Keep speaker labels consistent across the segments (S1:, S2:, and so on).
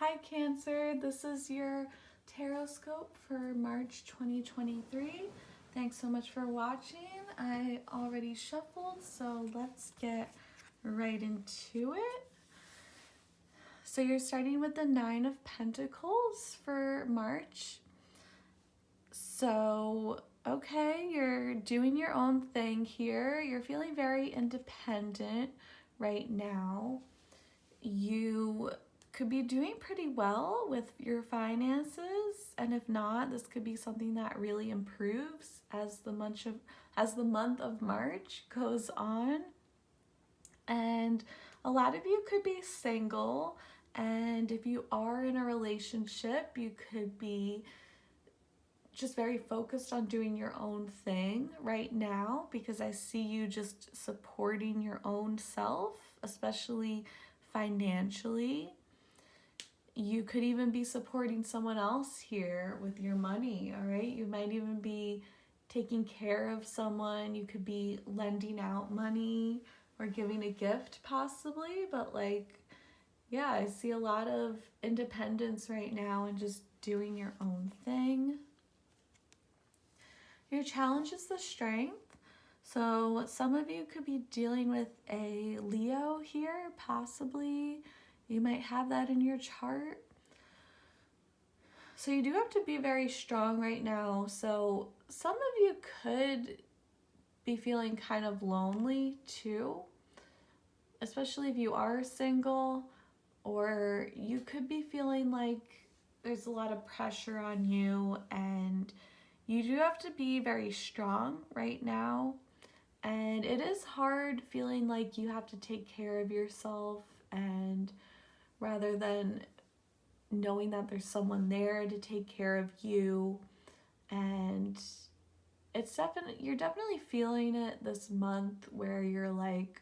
S1: Hi Cancer, this is your tarot scope for March 2023. Thanks so much for watching. I already shuffled, so let's get right into it. So you're starting with the Nine of Pentacles for March. So, okay, you're doing your own thing here. You're feeling very independent right now. You could be doing pretty well with your finances, and if not, this could be something that really improves as the month of March goes on. And a lot of you could be single, and if you are in a relationship, you could be just very focused on doing your own thing right now, because I see you just supporting your own self, especially financially. You could even be supporting someone else here with your money, all right? You might even be taking care of someone. You could be lending out money or giving a gift possibly, but yeah, I see a lot of independence right now and just doing your own thing. Your challenge is the Strength. So some of you could be dealing with a Leo here, possibly. You might have that in your chart. So you do have to be very strong right now. So some of you could be feeling kind of lonely too, especially if you are single, or you could be feeling like there's a lot of pressure on you, and you do have to be very strong right now. And it is hard feeling like you have to take care of yourself, and rather than knowing that there's someone there to take care of you. And you're definitely feeling it this month where you're like,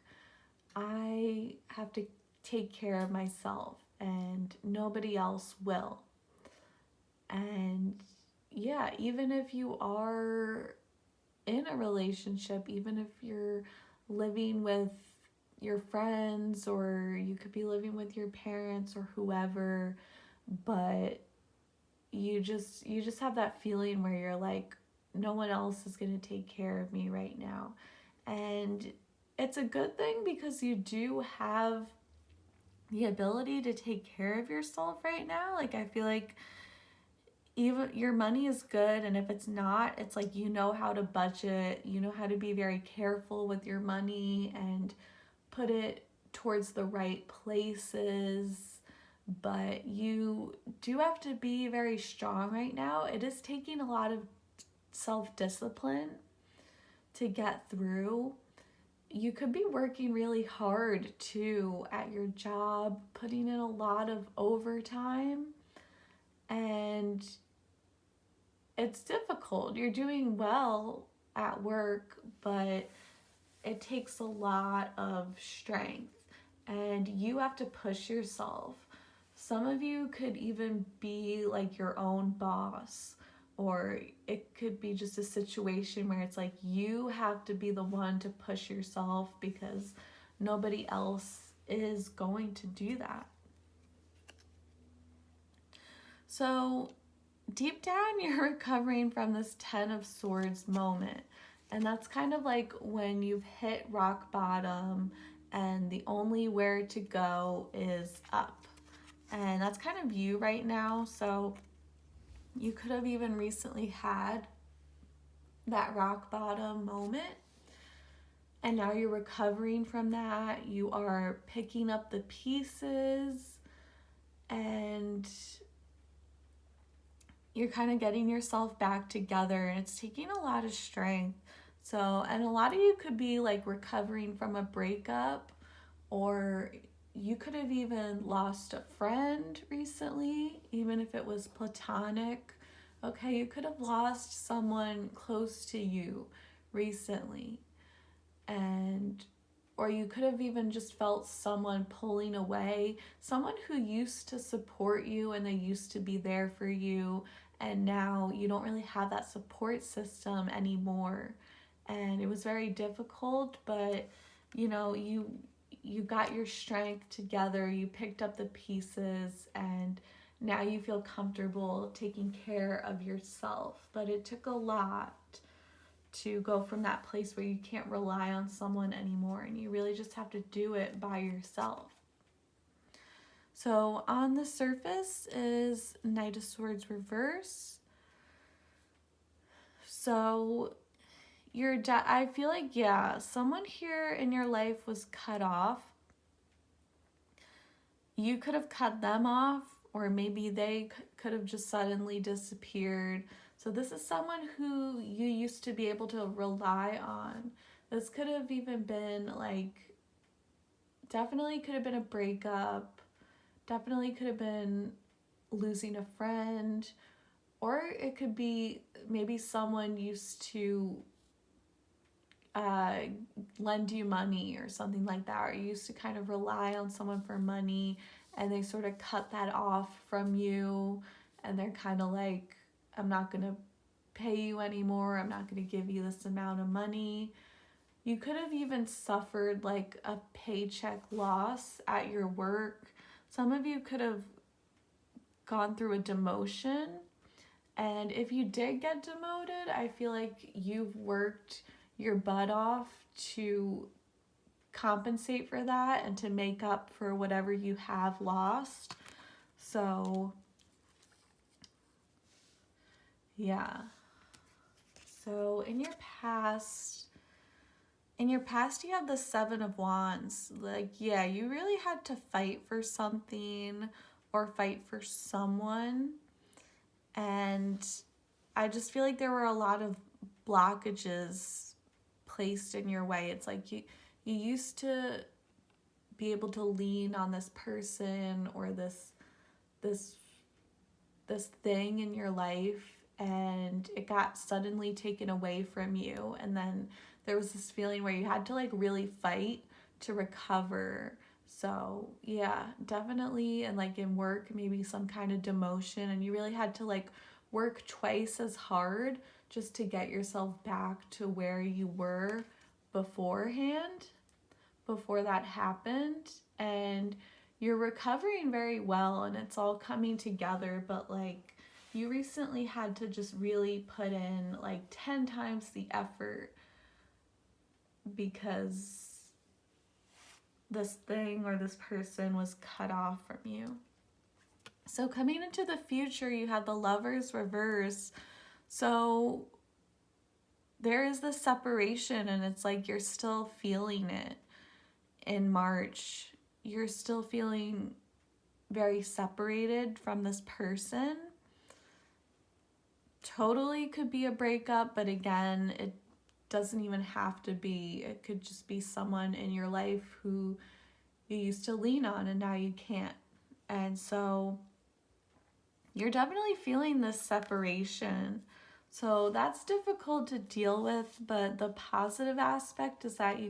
S1: I have to take care of myself and nobody else will. And yeah, even if you are in a relationship, even if you're living with your friends, or you could be living with your parents or whoever, but you just have that feeling where you're like, no one else is going to take care of me right now. And it's a good thing, because you do have the ability to take care of yourself right now. Like, I feel like even your money is good, and if it's not, it's like you know how to budget, you know how to be very careful with your money and put it towards the right places. But you do have to be very strong right now. It is taking a lot of self-discipline to get through. You could be working really hard too at your job, putting in a lot of overtime, and it's difficult. You're doing well at work, but it takes a lot of strength, and you have to push yourself. Some of you could even be like your own boss, or it could be just a situation where it's like you have to be the one to push yourself because nobody else is going to do that. So deep down, you're recovering from this 10 of Swords moment. And that's kind of like when you've hit rock bottom and the only where to go is up. And that's kind of you right now. So you could have even recently had that rock bottom moment, and now you're recovering from that. You are picking up the pieces, and you're kind of getting yourself back together, and it's taking a lot of strength. So, and a lot of you could be like recovering from a breakup, or you could have even lost a friend recently, even if it was platonic. Okay, you could have lost someone close to you recently. And or you could have even just felt someone pulling away, someone who used to support you and they used to be there for you, and now you don't really have that support system anymore. And it was very difficult, but you you got your strength together, you picked up the pieces, and now you feel comfortable taking care of yourself. But it took a lot to go from that place where you can't rely on someone anymore, and you really just have to do it by yourself. So on the surface is Knight of Swords reverse. So I feel like, yeah, someone here in your life was cut off. You could have cut them off, or maybe they could have just suddenly disappeared. So this is someone who you used to be able to rely on. This could have even been like, definitely could have been a breakup, definitely could have been losing a friend, or it could be maybe someone used to lend you money or something like that, or you used to kind of rely on someone for money and they sort of cut that off from you, and they're kind of like, I'm not going to pay you anymore, I'm not going to give you this amount of money. You could have even suffered like a paycheck loss at your work. Some of you could have gone through a demotion, and if you did get demoted, I feel like you've worked your butt off to compensate for that and to make up for whatever you have lost. So yeah. So in your past you have the Seven of Wands. Like, yeah, you really had to fight for something or fight for someone, and I just feel like there were a lot of blockages placed in your way. It's like you used to be able to lean on this person or this thing in your life, and it got suddenly taken away from you, and then there was this feeling where you had to like really fight to recover. So yeah, definitely. And like in work, maybe some kind of demotion, and you really had to like work twice as hard just to get yourself back to where you were beforehand, before that happened. And you're recovering very well and it's all coming together, but like you recently had to just really put in like 10 times the effort because this thing or this person was cut off from you. So coming into the future, you have the Lovers reverse. So there is this separation, and it's like you're still feeling it in March. You're still feeling very separated from this person. Totally could be a breakup, but again, it doesn't even have to be. It could just be someone in your life who you used to lean on and now you can't. And so you're definitely feeling this separation. So that's difficult to deal with, but the positive aspect is that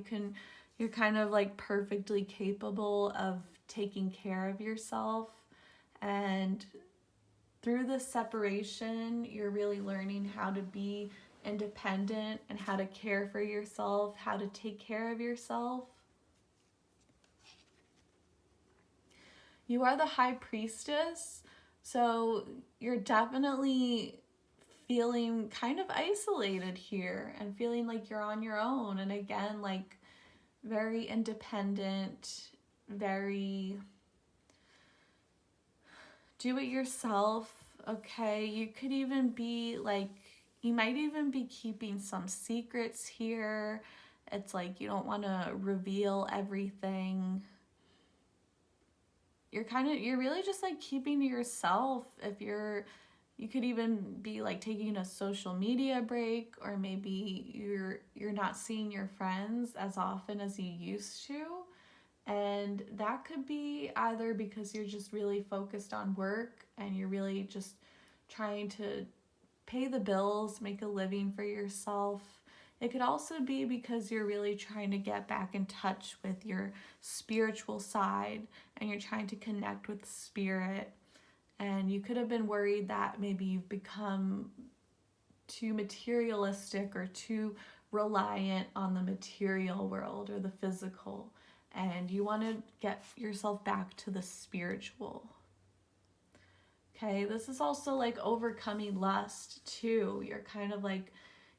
S1: you're kind of like perfectly capable of taking care of yourself. And through this separation, you're really learning how to be independent and how to care for yourself, how to take care of yourself. You are the High Priestess, so you're definitely feeling kind of isolated here and feeling like you're on your own. And again, like very independent, very do it yourself. Okay, you could even be like, you might even be keeping some secrets here. It's like you don't want to reveal everything. You're really just like keeping to yourself. You could even be like taking a social media break, or maybe you're not seeing your friends as often as you used to. And that could be either because you're just really focused on work and you're really just trying to pay the bills, make a living for yourself. It could also be because you're really trying to get back in touch with your spiritual side and you're trying to connect with spirit. And you could have been worried that maybe you've become too materialistic or too reliant on the material world or the physical. and you want to get yourself back to the spiritual. Okay, this is also like overcoming lust too. You're kind of like,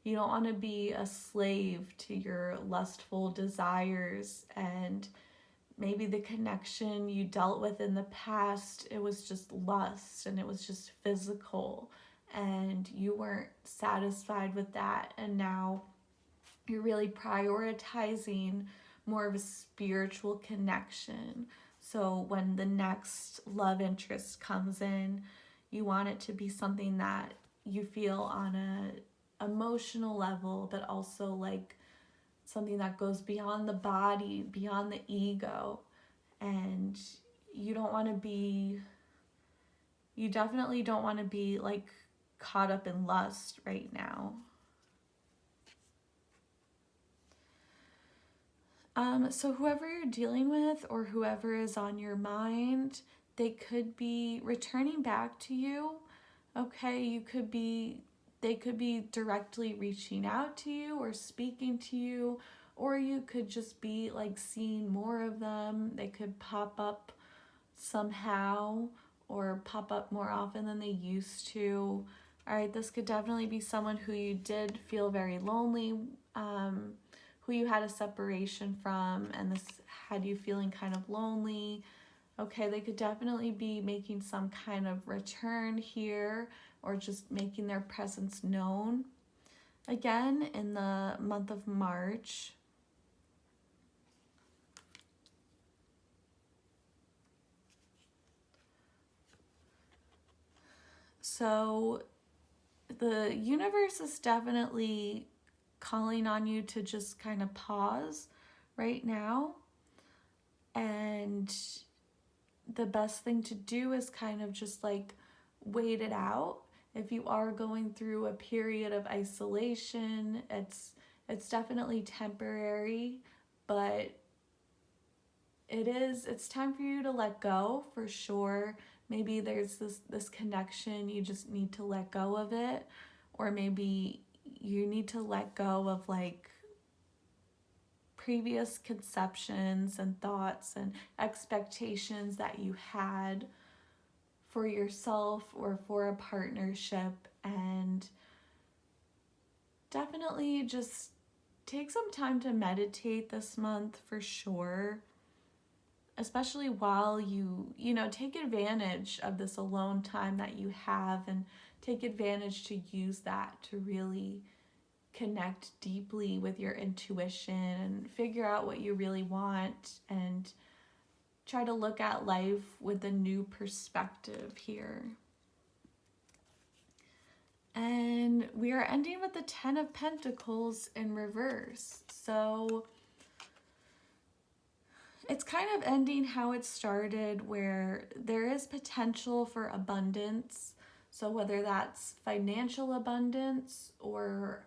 S1: you don't want to be a slave to your lustful desires, and maybe the connection you dealt with in the past, it was just lust and it was just physical, and you weren't satisfied with that, and now you're really prioritizing more of a spiritual connection. So when the next love interest comes in, you want it to be something that you feel on a emotional level, but also like something that goes beyond the body, beyond the ego. And you don't want to be, you definitely don't want to be like caught up in lust right now. So whoever you're dealing with or whoever is on your mind, they could be returning back to you. Okay, they could be directly reaching out to you or speaking to you, or you could just be like seeing more of them. They could pop up somehow or pop up more often than they used to. All right, this could definitely be someone who you did feel very lonely, who you had a separation from, and this had you feeling kind of lonely. Okay, they could definitely be making some kind of return here or just making their presence known. Again, in the month of March. So the universe is definitely calling on you to just kind of pause right now. And the best thing to do is kind of just like wait it out. If you are going through a period of isolation, it's definitely temporary, but it's time for you to let go for sure. Maybe there's this connection, you just need to let go of it, or maybe you need to let go of like previous conceptions and thoughts and expectations that you had for yourself or for a partnership, and definitely just take some time to meditate this month for sure, especially while you take advantage of this alone time that you have, and take advantage to use that to really connect deeply with your intuition and figure out what you really want, and try to look at life with a new perspective here. And we are ending with the 10 of Pentacles in reverse. So it's kind of ending how it started, where there is potential for abundance. So whether that's financial abundance or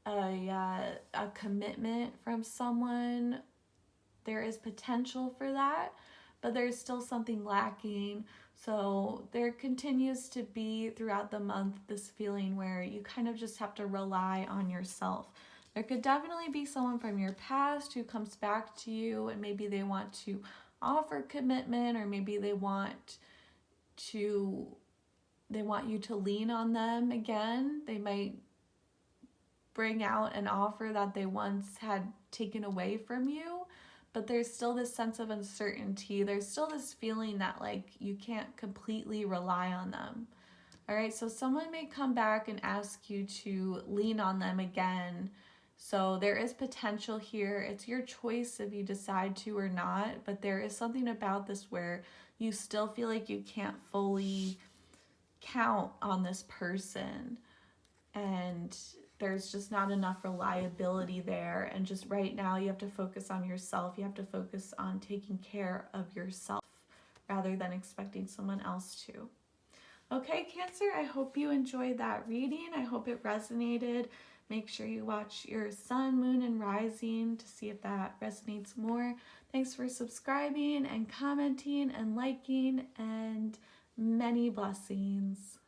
S1: a commitment from someone, there is potential for that, but there's still something lacking. So there continues to be throughout the month this feeling where you kind of just have to rely on yourself. There could definitely be someone from your past who comes back to you, and maybe they want to offer commitment, or maybe they want you to lean on them again. They might bring out an offer that they once had taken away from you, but there's still this sense of uncertainty. There's still this feeling that like you can't completely rely on them. All right, so someone may come back and ask you to lean on them again. So there is potential here. It's your choice if you decide to or not, but there is something about this where you still feel like you can't fully count on this person, and there's just not enough reliability there. And just right now you have to focus on yourself. You have to focus on taking care of yourself rather than expecting someone else to. Okay, Cancer, I hope you enjoyed that reading. I hope it resonated. Make sure you watch your sun, moon, and rising to see if that resonates more. Thanks for subscribing and commenting and liking, and many blessings.